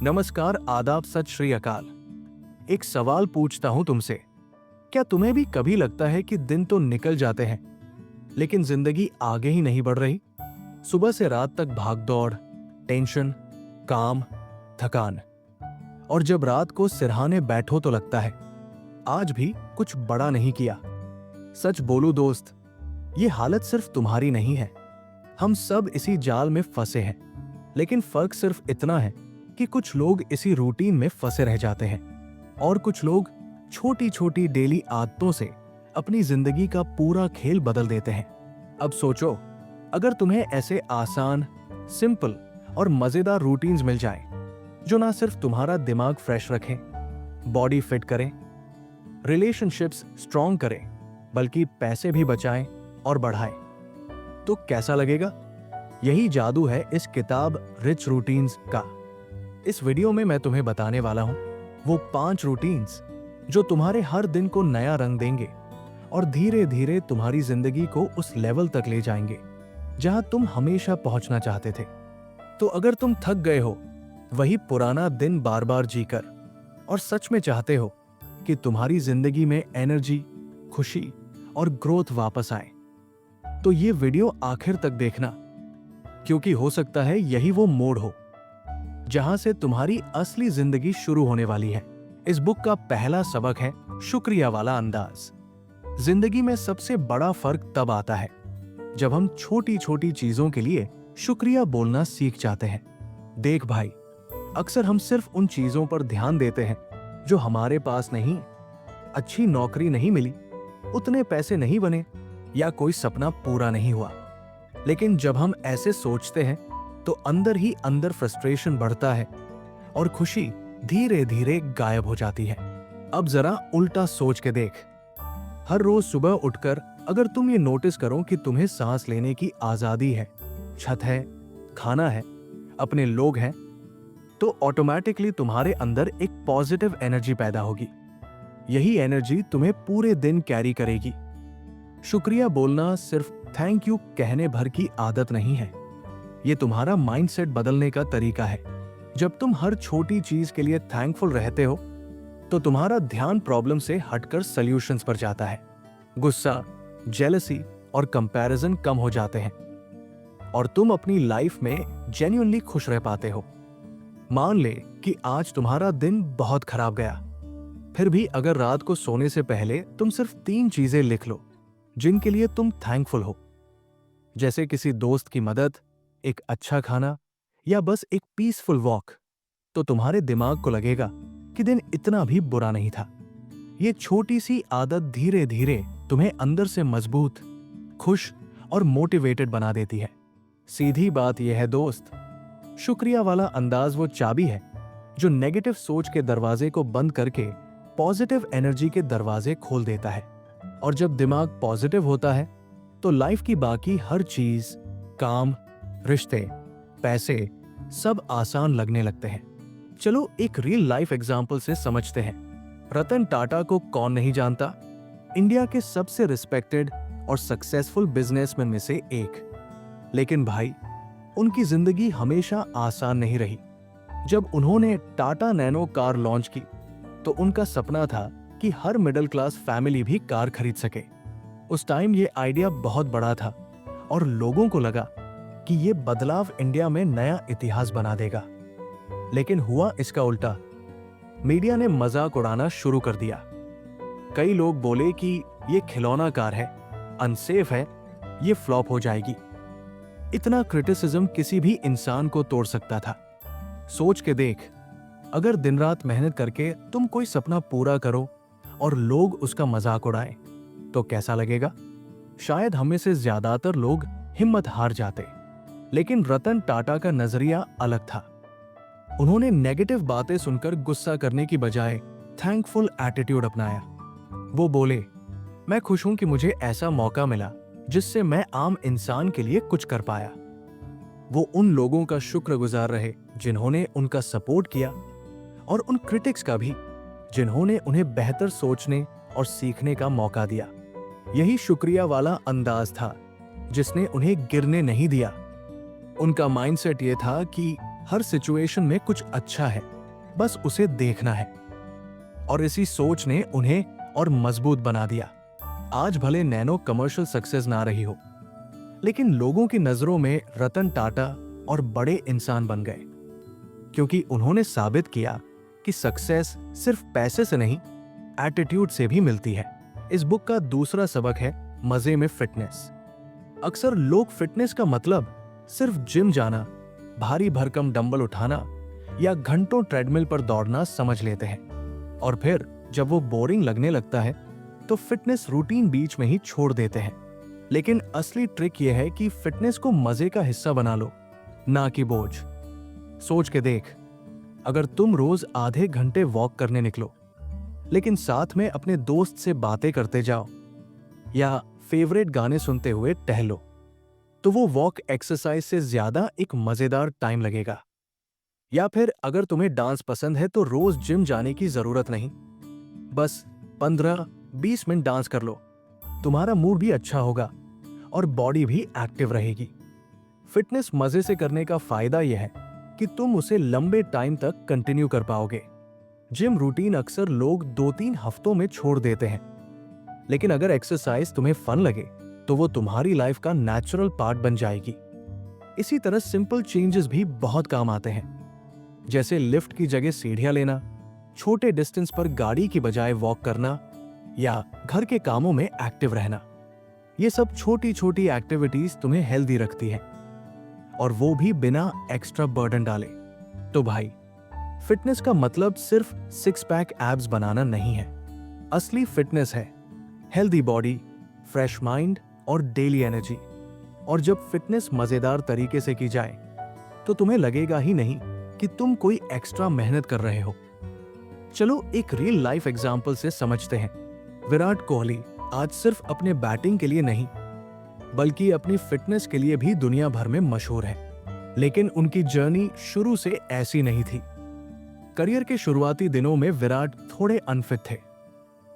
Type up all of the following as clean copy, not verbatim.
नमस्कार, आदाब, सत श्री अकाल। एक सवाल पूछता हूं तुमसे, क्या तुम्हें भी कभी लगता है कि दिन तो निकल जाते हैं लेकिन जिंदगी आगे ही नहीं बढ़ रही? सुबह से रात तक भागदौड़, टेंशन, काम, थकान, और जब रात को सिरहाने बैठो तो लगता है आज भी कुछ बड़ा नहीं किया। सच बोलूं दोस्त, ये हालत सिर्फ तुम्हारी नहीं है। हम सब इसी जाल में फंसे हैं, लेकिन फर्क सिर्फ इतना है कि कुछ लोग इसी रूटीन में फंसे रह जाते हैं और कुछ लोग छोटी छोटी डेली आदतों से अपनी जिंदगी का पूरा खेल बदल देते हैं। अब सोचो, अगर तुम्हें ऐसे आसान, सिंपल और मजेदार रूटीन्स मिल जाएं, जो ना सिर्फ तुम्हारा दिमाग फ्रेश रखें, बॉडी फिट करें, रिलेशनशिप्स स्ट्रॉन्ग करें, बल्कि पैसे भी बचाएं और बढ़ाएं, तो कैसा लगेगा? यही जादू है इस किताब रिच रूटीन्स का। इस वीडियो में मैं तुम्हें बताने वाला हूं वो 5 रूटीन्स जो तुम्हारे हर दिन को नया रंग देंगे और धीरे धीरे तुम्हारी जिंदगी को उस लेवल तक ले जाएंगे जहां तुम हमेशा पहुंचना चाहते थे। तो अगर तुम थक गए हो वही पुराना दिन बार बार जीकर और सच में चाहते हो कि तुम्हारी जिंदगी में एनर्जी, खुशी और ग्रोथ वापस आए, तो ये वीडियो आखिर तक देखना, क्योंकि हो सकता है यही वो मोड़ हो जहां से तुम्हारी असली जिंदगी शुरू होने वाली है। इस बुक का पहला सबक है शुक्रिया वाला अंदाज। जिंदगी में सबसे बड़ा फर्क तब आता है जब हम छोटी छोटी चीजों के लिए शुक्रिया बोलना सीख जाते हैं। देख भाई, अक्सर हम सिर्फ उन चीजों पर ध्यान देते हैं जो हमारे पास नहीं। अच्छी नौकरी नहीं मिली, उतने पैसे नहीं बने, या कोई सपना पूरा नहीं हुआ। लेकिन जब हम ऐसे सोचते हैं तो अंदर ही अंदर फ्रस्ट्रेशन बढ़ता है और खुशी धीरे धीरे गायब हो जाती है। अब जरा उल्टा सोच के देख। हर रोज सुबह उठकर अगर तुम ये नोटिस करो कि तुम्हें सांस लेने की आजादी है, छत है, खाना है, अपने लोग हैं, तो ऑटोमेटिकली तुम्हारे अंदर एक पॉजिटिव एनर्जी पैदा होगी। यही एनर्जी तुम्हें पूरे दिन कैरी करेगी। शुक्रिया बोलना सिर्फ थैंक यू कहने भर की आदत नहीं है, ये तुम्हारा माइंडसेट बदलने का तरीका है। जब तुम हर छोटी चीज के लिए थैंकफुल रहते हो तो तुम्हारा ध्यान प्रॉब्लम से हटकर सॉल्यूशंस पर जाता है। गुस्सा, जेलसी और कंपैरिजन कम हो जाते हैं और तुम अपनी लाइफ में जेन्युइनली खुश रह पाते हो। मान ले कि आज तुम्हारा दिन बहुत खराब गया, फिर भी अगर रात को सोने से पहले तुम सिर्फ 3 चीजें लिख लो जिनके लिए तुम थैंकफुल हो, जैसे किसी दोस्त की मदद, एक अच्छा खाना या बस एक पीसफुल वॉक, तो तुम्हारे दिमाग को लगेगा कि दिन इतना भी बुरा नहीं था। ये छोटी सी आदत धीरे धीरे तुम्हें अंदर से मजबूत, खुश और मोटिवेटेड बना देती है। सीधी बात यह है दोस्त, शुक्रिया वाला अंदाज वो चाबी है जो नेगेटिव सोच के दरवाजे को बंद करके पॉजिटिव एनर्जी के दरवाजे खोल देता है। और जब दिमाग पॉजिटिव होता है तो लाइफ की बाकी हर चीज, काम, रिश्ते, पैसे सब आसान लगने लगते हैं। चलो एक रियल लाइफ एग्जाम्पल से समझते हैं। रतन टाटा को कौन नहीं जानता? इंडिया के सबसे रिस्पेक्टेड और सक्सेसफुल बिजनेसमैन में से एक। लेकिन भाई, उनकी जिंदगी हमेशा आसान नहीं रही। जब उन्होंने टाटा नैनो कार लॉन्च की तो उनका सपना था कि हर मिडिल क्लास फैमिली भी कार खरीद सके। उस टाइम ये आइडिया बहुत बड़ा था और लोगों को लगा कि ये बदलाव इंडिया में नया इतिहास बना देगा। लेकिन हुआ इसका उल्टा। मीडिया ने मजाक उड़ाना शुरू कर दिया। कई लोग बोले कि ये खिलौना कार है, अनसेफ है, ये फ्लॉप हो जाएगी। इतना क्रिटिसिज्म किसी भी इंसान को तोड़ सकता था। सोच के देख, अगर दिन रात मेहनत करके तुम कोई सपना पूरा करो और लोग उसका मजाक उड़ाएं, तो कैसा लगेगा? शायद हमें से ज्यादातर लोग हिम्मत हार जाते। लेकिन रतन टाटा का नजरिया अलग था। उन्होंने नेगेटिव बातें सुनकर गुस्सा करने की बजाय थैंकफुल एटीट्यूड अपनाया। वो बोले, मैं खुश हूं कि मुझे ऐसा मौका मिला जिससे मैं आम इंसान के लिए कुछ कर पाया। वो उन लोगों का शुक्रगुजार रहे जिन्होंने उनका सपोर्ट किया और उन क्रिटिक्स का भी जिन्होंने उन्हें बेहतर सोचने और सीखने का मौका दिया। यही शुक्रिया वाला अंदाज था जिसने उन्हें गिरने नहीं दिया। उनका माइंडसेट ये था कि हर सिचुएशन में कुछ अच्छा है, बस उसे देखना है। और इसी सोच ने उन्हें और मजबूत बना दिया। आज भले नैनो कमर्शियल सक्सेस ना रही हो, लेकिन लोगों की नजरों में रतन टाटा और बड़े इंसान बन गए, क्योंकि उन्होंने साबित किया कि सक्सेस सिर्फ पैसे से नहीं, एटीट्यूड से भी मिलती है। इस बुक का दूसरा सबक है मजे में फिटनेस। अक्सर लोग फिटनेस का मतलब सिर्फ जिम जाना, भारी भरकम डंबल उठाना या घंटों ट्रेडमिल पर दौड़ना समझ लेते हैं, और फिर जब वो बोरिंग लगने लगता है तो फिटनेस रूटीन बीच में ही छोड़ देते हैं। लेकिन असली ट्रिक यह है कि फिटनेस को मजे का हिस्सा बना लो, ना कि बोझ। सोच के देख, अगर तुम रोज आधे घंटे वॉक करने निकलो, लेकिन साथ में अपने दोस्त से बातें करते जाओ या फेवरेट गाने सुनते हुए टहलो, तो वो वॉक एक्सरसाइज से ज्यादा एक मजेदार टाइम लगेगा। या फिर अगर तुम्हें डांस पसंद है तो रोज जिम जाने की जरूरत नहीं, बस 15-20 मिनट डांस कर लो। तुम्हारा मूड भी अच्छा होगा और बॉडी भी एक्टिव रहेगी। फिटनेस मजे से करने का फायदा यह है कि तुम उसे लंबे टाइम तक कंटिन्यू कर पाओगे। जिम रूटीन अक्सर लोग 2-3 हफ्तों में छोड़ देते हैं, लेकिन अगर एक्सरसाइज तुम्हें फन लगे तो वो तुम्हारी लाइफ का नेचुरल पार्ट बन जाएगी। इसी तरह सिंपल चेंजेस भी बहुत काम आते हैं, जैसे लिफ्ट की जगह सीढ़ियां लेना, छोटे डिस्टेंस पर गाड़ी की बजाय वॉक करना या घर के कामों में एक्टिव रहना। ये सब छोटी छोटी एक्टिविटीज तुम्हें हेल्दी रखती हैं, और वो भी बिना एक्स्ट्रा बर्डन डाले। तो भाई, फिटनेस का मतलब सिर्फ 6 पैक एब्स बनाना नहीं है। असली फिटनेस है हेल्दी बॉडी, फ्रेश माइंड और डेली एनर्जी। और जब फिटनेस मजेदार तरीके से की जाए तो तुम्हें लगेगा ही नहीं कि तुम कोई एक्स्ट्रा मेहनत कर रहे हो। चलो एक रियल लाइफ एग्जांपल से समझते हैं। विराट कोहली आज सिर्फ अपने बैटिंग के लिए नहीं, बल्कि अपनी फिटनेस के लिए भी दुनिया भर में मशहूर है। लेकिन उनकी जर्नी शुरू से ऐसी नहीं थी। करियर के शुरुआती दिनों में विराट थोड़े अनफिट थे।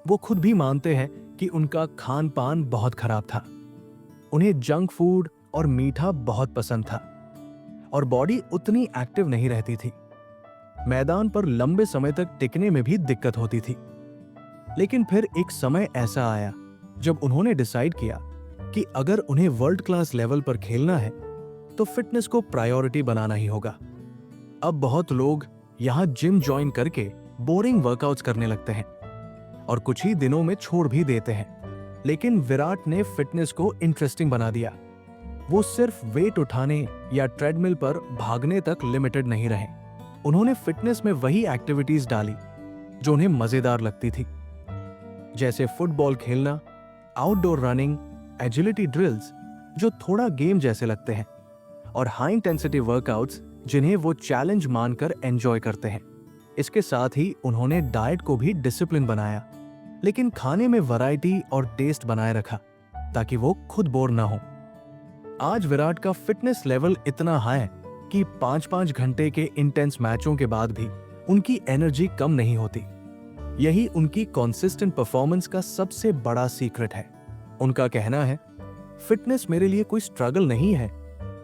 वो खुद भी मानते हैं कि उनका खान पान बहुत खराब था। उन्हें जंक फूड और मीठा बहुत पसंद था, और बॉडी उतनी एक्टिव नहीं रहती थी। मैदान पर लंबे समय तक टिकने में भी दिक्कत होती थी। लेकिन फिर एक समय ऐसा आया जब उन्होंने डिसाइड किया कि अगर उन्हें वर्ल्ड क्लास लेवल पर खेलना है तो फिटनेस को प्रायोरिटी बनाना ही होगा। अब बहुत लोग यहां जिम ज्वाइन करके बोरिंग वर्कआउट्स करने लगते हैं और कुछ ही दिनों में छोड़ भी देते हैं। लेकिन विराट ने फिटनेस को इंटरेस्टिंग बना दिया। वो सिर्फ वेट उठाने या ट्रेडमिल पर भागने तक लिमिटेड नहीं रहे। उन्होंने फिटनेस में वही एक्टिविटीज डाली जो उन्हें मजेदार लगती थी, जैसे फुटबॉल खेलना, आउटडोर रनिंग, एजिलिटी ड्रिल्स जो थोड़ा गेम जैसे लगते हैं, और हाई इंटेंसिटी वर्कआउट्स जिन्हें वो चैलेंज मानकर एंजॉय करते हैं। इसके साथ ही उन्होंने डाइट को भी डिसिप्लिन बनाया, लेकिन खाने में वैरायटी और टेस्ट बनाए रखा ताकि वो खुद बोर ना हो। आज विराट का फिटनेस लेवल इतना हाई कि 5-5 घंटे के इंटेंस मैचों के बाद भी उनकी एनर्जी कम नहीं होती। यही उनकी कंसिस्टेंट परफॉर्मेंस का सबसे बड़ा सीक्रेट है। उनका कहना है, फिटनेस मेरे लिए कोई स्ट्रगल नहीं है,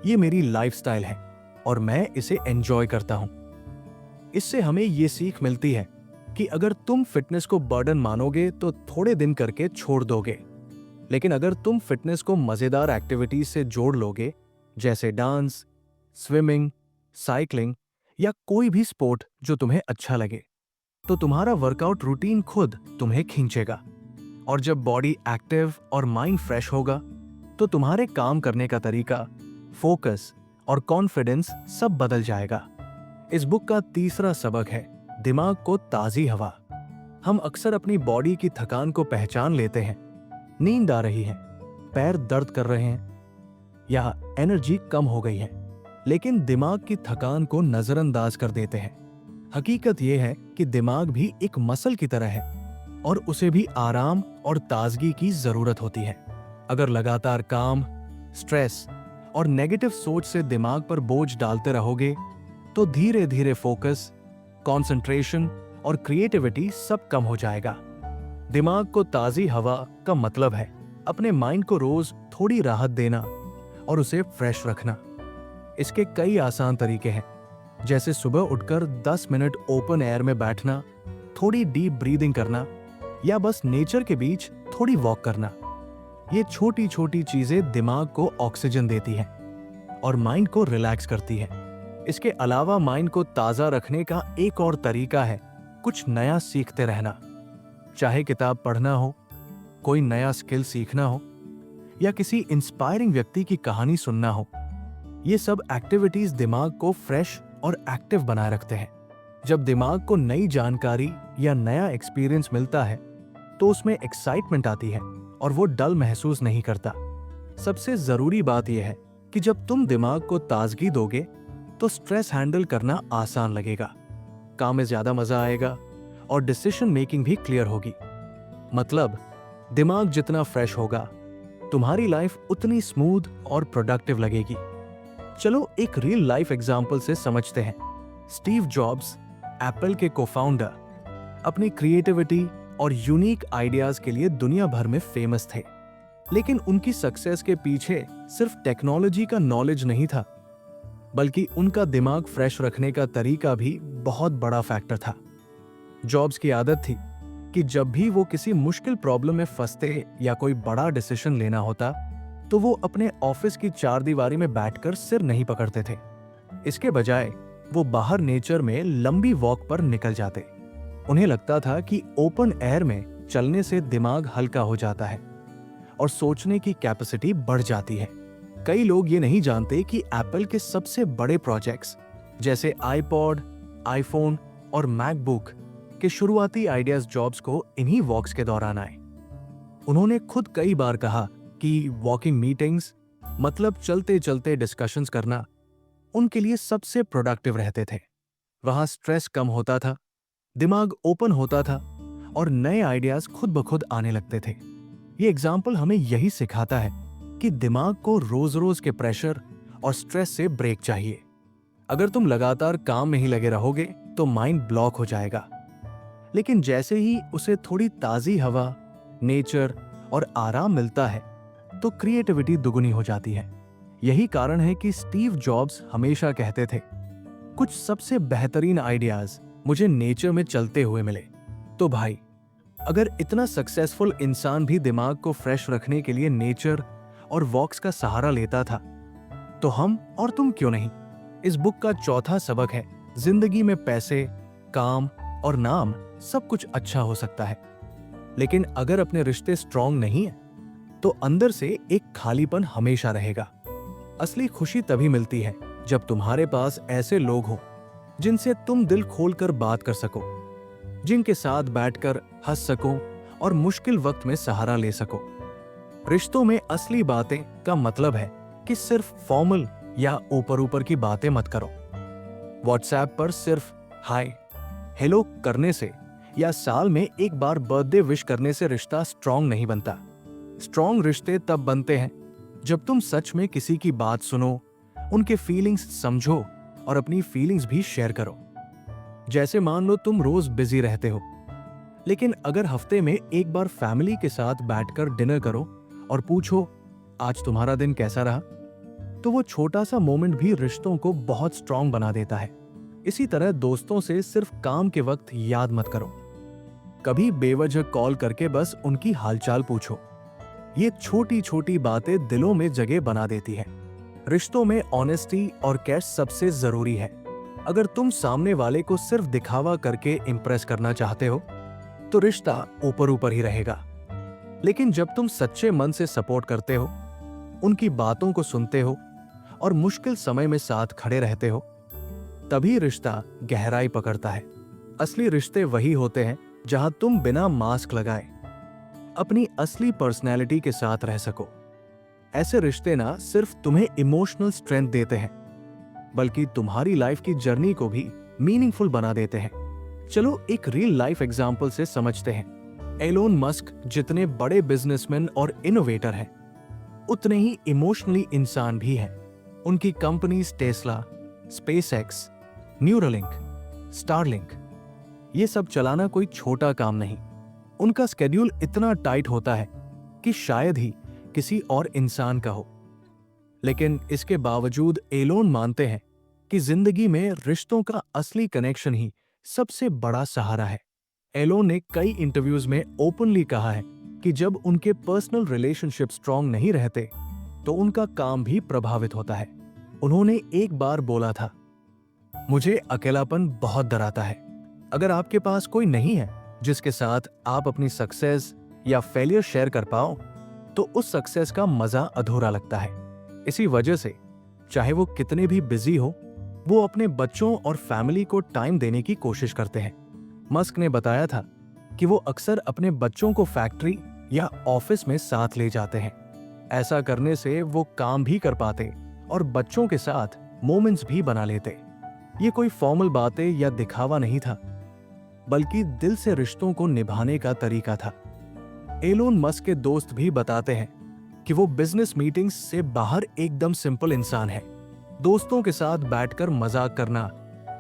ये मेरी लाइफस्टाइल है और मैं इसे एंजॉय करता हूं। इससे हमें ये सीख मिलती है कि अगर तुम फिटनेस को बर्डन मानोगे तो थोड़े दिन करके छोड़ दोगे, लेकिन अगर तुम फिटनेस को मजेदार एक्टिविटीज से जोड़ लोगे, जैसे डांस, स्विमिंग, साइकिलिंग या कोई भी स्पोर्ट जो तुम्हें अच्छा लगे, तो तुम्हारा वर्कआउट रूटीन खुद तुम्हें खींचेगा। और जब बॉडी एक्टिव और माइंड फ्रेश होगा तो तुम्हारे काम करने का तरीका, फोकस और कॉन्फिडेंस सब बदल जाएगा। इस बुक का तीसरा सबक है दिमाग को ताजी हवा। हम अक्सर अपनी बॉडी की थकान को पहचान लेते हैं, नींद आ रही है, पैर दर्द कर रहे हैं या एनर्जी कम हो गई है, लेकिन दिमाग की थकान को नजरअंदाज कर देते हैं। हकीकत यह है कि दिमाग भी एक मसल की तरह है और उसे भी आराम और ताजगी की जरूरत होती है। अगर लगातार काम, स्ट्रेस और नेगेटिव सोच से दिमाग पर बोझ डालते रहोगे तो धीरे धीरे फोकस, कंसंट्रेशन और क्रिएटिविटी सब कम हो जाएगा। दिमाग को ताजी हवा का मतलब है अपने माइंड को रोज थोड़ी राहत देना और उसे फ्रेश रखना। इसके कई आसान तरीके हैं, जैसे सुबह उठकर 10 मिनट ओपन एयर में बैठना, थोड़ी डीप ब्रीदिंग करना या बस नेचर के बीच थोड़ी वॉक करना। ये छोटी छोटी चीजें दिमाग को ऑक्सीजन देती हैं और माइंड को रिलैक्स करती है। इसके अलावा माइंड को ताजा रखने का एक और तरीका है कुछ नया सीखते रहना। चाहे किताब पढ़ना हो, कोई नया स्किल सीखना हो या किसी इंस्पायरिंग व्यक्ति की कहानी सुनना हो, ये सब एक्टिविटीज दिमाग को फ्रेश और एक्टिव बनाए रखते हैं। जब दिमाग को नई जानकारी या नया एक्सपीरियंस मिलता है तो उसमें एक्साइटमेंट आती है और वो डल महसूस नहीं करता। सबसे जरूरी बात यह है कि जब तुम दिमाग को ताजगी दोगे तो स्ट्रेस हैंडल करना आसान लगेगा, काम में ज्यादा मजा आएगा और डिसीजन मेकिंग भी क्लियर होगी। मतलब दिमाग जितना फ्रेश होगा, तुम्हारी लाइफ उतनी स्मूथ और प्रोडक्टिव लगेगी। चलो एक रियल लाइफ एग्जाम्पल से समझते हैं। स्टीव जॉब्स, एप्पल के को-फाउंडर, अपनी क्रिएटिविटी और यूनिक आइडियाज के लिए दुनिया भर में फेमस थे। लेकिन उनकी सक्सेस के पीछे सिर्फ टेक्नोलॉजी का नॉलेज नहीं था, बल्कि उनका दिमाग फ्रेश रखने का तरीका भी बहुत बड़ा फैक्टर था। जॉब्स की आदत थी कि जब भी वो किसी मुश्किल प्रॉब्लम में फंसते या कोई बड़ा डिसीजन लेना होता तो वो अपने ऑफिस की चारदीवारी में बैठकर सिर नहीं पकड़ते थे। इसके बजाय वो बाहर नेचर में लंबी वॉक पर निकल जाते। उन्हें लगता था कि ओपन एयर में चलने से दिमाग हल्का हो जाता है और सोचने की कैपेसिटी बढ़ जाती है। कई लोग ये नहीं जानते कि एप्पल के सबसे बड़े प्रोजेक्ट्स जैसे आईपॉड, आईफोन और मैकबुक के शुरुआती आइडियाज जॉब्स को इन्हीं वॉक्स के दौरान आए। उन्होंने खुद कई बार कहा कि वॉकिंग मीटिंग्स, मतलब चलते चलते डिस्कशंस करना, उनके लिए सबसे प्रोडक्टिव रहते थे। वहां स्ट्रेस कम होता था, दिमाग ओपन होता था और नए आइडियाज खुद ब खुद आने लगते थे। ये एग्जाम्पल हमें यही सिखाता है कि दिमाग को रोज रोज के प्रेशर और स्ट्रेस से ब्रेक चाहिए। अगर तुम लगातार काम में ही लगे रहोगे तो माइंड ब्लॉक हो जाएगा। लेकिन जैसे ही उसे थोड़ी ताजी हवा, नेचर और आराम मिलता है तो क्रिएटिविटी दुगुनी हो जाती है। यही कारण है कि स्टीव जॉब्स हमेशा कहते थे, कुछ सबसे बेहतरीन आइडियाज मुझे नेचर में चलते हुए मिले। तो भाई, अगर इतना सक्सेसफुल इंसान भी दिमाग को फ्रेश रखने के लिए नेचर और वॉक्स का सहारा लेता था, तो हम और तुम क्यों नहीं? इस बुक का चौथा सबक है, जिंदगी में पैसे, काम और नाम सब कुछ अच्छा हो सकता है, लेकिन अगर अपने रिश्ते स्ट्रांग नहीं है तो अंदर से एक खालीपन हमेशा रहेगा। असली खुशी तभी मिलती है जब तुम्हारे पास ऐसे लोग हो जिनसे तुम दिल खोलकर बात कर सको, जिनके साथ बैठकर हंस सको और मुश्किल वक्त में सहारा ले सको। रिश्तों में असली बातें का मतलब है कि सिर्फ फॉर्मल या ऊपर ऊपर की बातें मत करो। व्हाट्सएप पर सिर्फ हाय, हेलो करने से या साल में एक बार बर्थडे विश करने से रिश्ता स्ट्रांग नहीं बनता। स्ट्रांग रिश्ते तब बनते हैं जब तुम सच में किसी की बात सुनो, उनके फीलिंग्स समझो और अपनी फीलिंग्स भी शेयर करो। जैसे मान लो तुम रोज बिजी रहते हो, लेकिन अगर हफ्ते में एक बार फैमिली के साथ बैठकर डिनर करो और पूछो आज तुम्हारा दिन कैसा रहा, तो वो छोटा सा मोमेंट भी रिश्तों को बहुत स्ट्रांग बना देता है। इसी तरह दोस्तों से सिर्फ काम के वक्त याद मत करो, कभी बेवजह कॉल करके बस उनकी हालचाल पूछो। ये छोटी छोटी बातें दिलों में जगह बना देती है। रिश्तों में ऑनेस्टी और केयर सबसे जरूरी है। अगर तुम सामने वाले को सिर्फ दिखावा करके इंप्रेस करना चाहते हो तो रिश्ता ऊपर ऊपर ही रहेगा। लेकिन जब तुम सच्चे मन से सपोर्ट करते हो, उनकी बातों को सुनते हो और मुश्किल समय में साथ खड़े रहते हो, तभी रिश्ता गहराई पकड़ता है। असली रिश्ते वही होते हैं जहां तुम बिना मास्क लगाए अपनी असली पर्सनैलिटी के साथ रह सको। ऐसे रिश्ते ना सिर्फ तुम्हें इमोशनल स्ट्रेंथ देते हैं, बल्कि तुम्हारी लाइफ की जर्नी को भी मीनिंगफुल बना देते हैं। चलो एक रियल लाइफ एग्जाम्पल से समझते हैं। एलोन मस्क जितने बड़े बिजनेसमैन और इनोवेटर हैं, उतने ही इमोशनली इंसान भी हैं। उनकी companies Tesla, SpaceX, Neuralink, Starlink, ये सब चलाना कोई छोटा काम नहीं। उनका स्केड्यूल इतना टाइट होता है कि शायद ही किसी और इंसान का हो। लेकिन इसके बावजूद एलोन मानते हैं कि जिंदगी में रिश्तों का असली कनेक्शन ही सबसे बड़ा सहारा है। एलोन ने कई इंटरव्यूज में ओपनली कहा है कि जब उनके पर्सनल रिलेशनशिप स्ट्रांग नहीं रहते तो उनका काम भी प्रभावित होता है। उन्होंने एक बार बोला था, मुझे अकेलापन बहुत डराता है। अगर आपके पास कोई नहीं है जिसके साथ आप अपनी सक्सेस या फेलियर शेयर कर पाओ तो उस सक्सेस का मजा अधूरा लगता है। इसी वजह से चाहे वो कितने भी बिजी हो, वो अपने बच्चों और फैमिली को टाइम देने की कोशिश करते हैं। मस्क ने बताया था कि वो अक्सर अपने बच्चों को फैक्ट्री या ऑफिस में साथ ले जाते हैं। ऐसा करने से वो काम भी कर पाते और बच्चों के साथ मोमेंट्स भी बना लेते। ये कोई फॉर्मल बातें या दिखावा नहीं था, बल्कि दिल से रिश्तों को निभाने का तरीका था। एलोन मस्क के दोस्त भी बताते हैं कि वो बिजनेस मीटिंग्स से बाहर एकदम सिंपल इंसान है। दोस्तों के साथ बैठकर मजाक करना,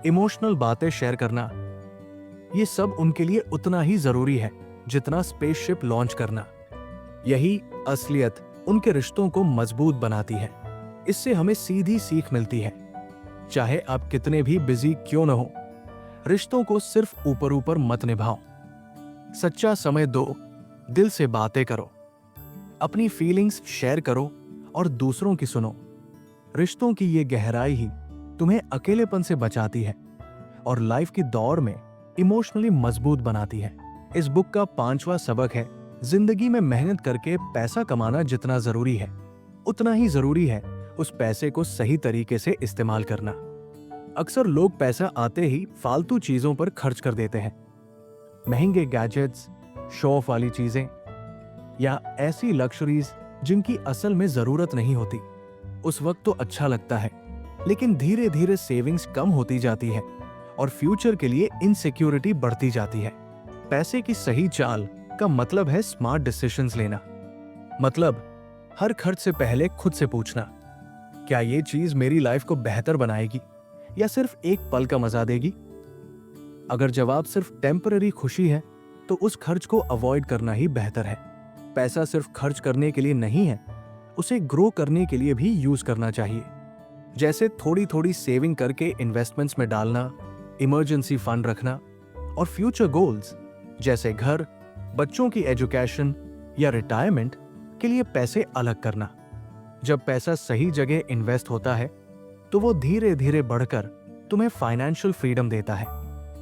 इमोशनल बातें शेयर करना, ये सब उनके लिए उतना ही जरूरी है जितना स्पेसशिप लॉन्च करना। यही असलियत उनके रिश्तों को मजबूत बनाती है। इससे हमें सीधी सीख मिलती है, चाहे आप कितने भी बिजी क्यों न हो, रिश्तों को सिर्फ ऊपर ऊपर मत निभाओ। सच्चा समय दो, दिल से बातें करो, अपनी फीलिंग्स शेयर करो और दूसरों की सुनो। रिश्तों की ये गहराई ही तुम्हें अकेलेपन से बचाती है और लाइफ की दौड़ में इमोशनली मजबूत बनाती है। इस बुक का 5वां सबक है, जिंदगी में मेहनत करके पैसा कमाना जितना जरूरी है, उतना ही जरूरी है उस पैसे को सही तरीके से इस्तेमाल करना। अक्सर लोग पैसा आते ही फालतू चीजों पर खर्च कर देते हैं। महंगे गैजेट्स, शो ऑफ वाली चीजें या ऐसी लग्जरीज जिनकी असल में जरूरत नहीं होती। उस वक्त तो अच्छा लगता है, लेकिन धीरे धीरे सेविंग्स कम होती जाती है और फ्यूचर के लिए इनसिक्योरिटी बढ़ती जाती है। पैसे की सही चाल का मतलब है स्मार्ट डिसीजंस लेना। मतलब हर खर्च से पहले खुद से पूछना, क्या ये चीज मेरी लाइफ को बेहतर बनाएगी या सिर्फ एक पल का मजा देगी? अगर जवाब सिर्फ टेम्पररी खुशी है तो उस खर्च को अवॉइड करना ही बेहतर है। पैसा सिर्फ खर्च करने के लिए नहीं है, उसे ग्रो करने के लिए भी यूज करना चाहिए। जैसे थोड़ी थोड़ी सेविंग करके इन्वेस्टमेंट्स में डालना, इमरजेंसी फंड रखना और फ्यूचर गोल्स जैसे घर, बच्चों की एजुकेशन या रिटायरमेंट के लिए पैसे अलग करना। जब पैसा सही जगह इन्वेस्ट होता है तो वो धीरे धीरे बढ़कर तुम्हें फाइनेंशियल फ्रीडम देता है।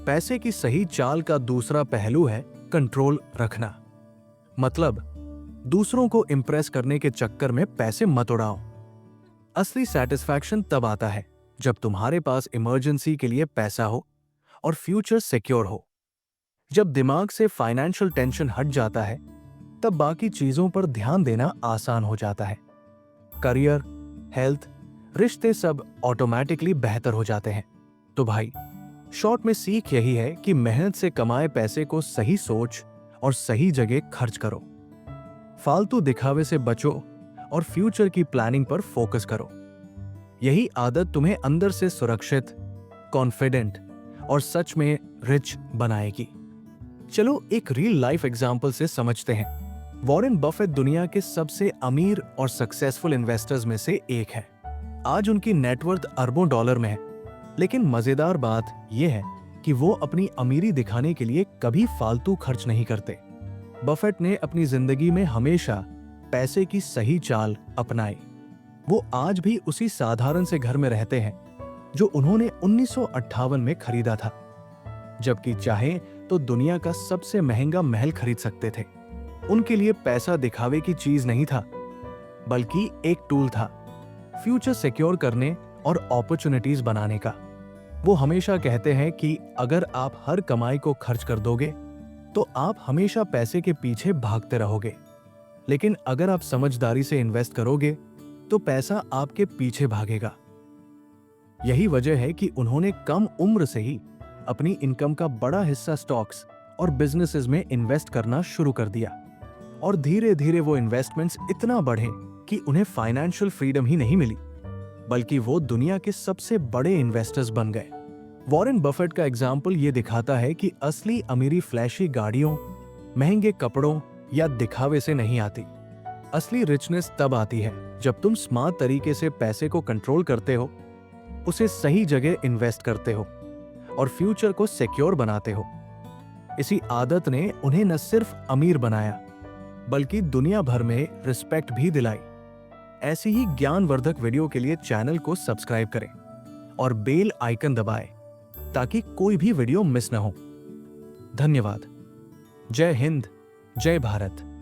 पैसे की सही चाल का दूसरा पहलू है कंट्रोल रखना। मतलब दूसरों को इंप्रेस करने के चक्कर में पैसे मत उड़ाओ। असली सेटिस्फैक्शन तब आता है जब तुम्हारे पास इमरजेंसी के लिए पैसा हो और फ्यूचर सिक्योर हो। जब दिमाग से फाइनेंशियल टेंशन हट जाता है तब बाकी चीजों पर ध्यान देना आसान हो जाता है। करियर, हेल्थ, रिश्ते सब ऑटोमेटिकली बेहतर हो जाते हैं। तो भाई, शॉर्ट में सीख यही है कि मेहनत से कमाए पैसे को सही सोच और सही जगह खर्च करो। फालतू दिखावे से बचो और फ्यूचर की प्लानिंग पर फोकस करो। यही आदत तुम्हें अंदर से सुरक्षित, कॉन्फिडेंट और सच में रिच बनाएगी। चलो एक रियल लाइफ एग्जाम्पल से समझते हैं। वॉरेन बफेट दुनिया के सबसे अमीर और सक्सेसफुल इन्वेस्टर्स में से एक है। आज उनकी नेटवर्थ अरबों डॉलर में है, लेकिन मजेदार बात यह है कि वो अपनी अमीरी दिखाने के लिए कभी फालतू खर्च नहीं करते। बफेट ने अपनी जिंदगी में हमेशा पैसे की सही चाल अपनाई। वो आज भी उसी साधारण से घर में रहते हैं जो उन्होंने 1958 में खरीदा था, जबकि चाहे तो दुनिया का सबसे महंगा महल खरीद सकते थे। उनके लिए पैसा दिखावे की चीज नहीं था, बल्कि एक टूल था फ्यूचर सिक्योर करने और अपॉर्चुनिटीज बनाने का। वो हमेशा कहते हैं कि अगर आप हर कमाई को खर्च कर दोगे तो आप हमेशा पैसे के पीछे भागते रहोगे, लेकिन अगर आप समझदारी से इन्वेस्ट करोगे तो पैसा आपके पीछे भागेगा। यही वजह है कि उन्होंने कम उम्र से ही अपनी इनकम का बड़ा हिस्सा स्टॉक्स और बिजनेसेस में इन्वेस्ट करना शुरू कर दिया और धीरे धीरे वो इन्वेस्टमेंट्स इतना बढ़े कि उन्हें फाइनेंशियल फ्रीडम ही नहीं मिली, बल्कि वो दुनिया के सबसे बड़े इन्वेस्टर्स बन गए। वॉरेन बफेट का एग्जाम्पल ये दिखाता है कि असली अमीरी फ्लैशी गाड़ियों, महंगे कपड़ों या दिखावे से नहीं आती। असली रिचनेस तब आती है जब तुम स्मार्ट तरीके से पैसे को कंट्रोल करते हो, उसे सही जगह इन्वेस्ट करते हो और फ्यूचर को सिक्योर बनाते हो। इसी आदत ने उन्हें न सिर्फ अमीर बनाया बल्कि दुनिया भर में रिस्पेक्ट भी दिलाई। ऐसी ही ज्ञानवर्धक वीडियो के लिए चैनल को सब्सक्राइब करें और बेल आइकन दबाएं ताकि कोई भी वीडियो मिस न हो। धन्यवाद। जय हिंद, जय भारत।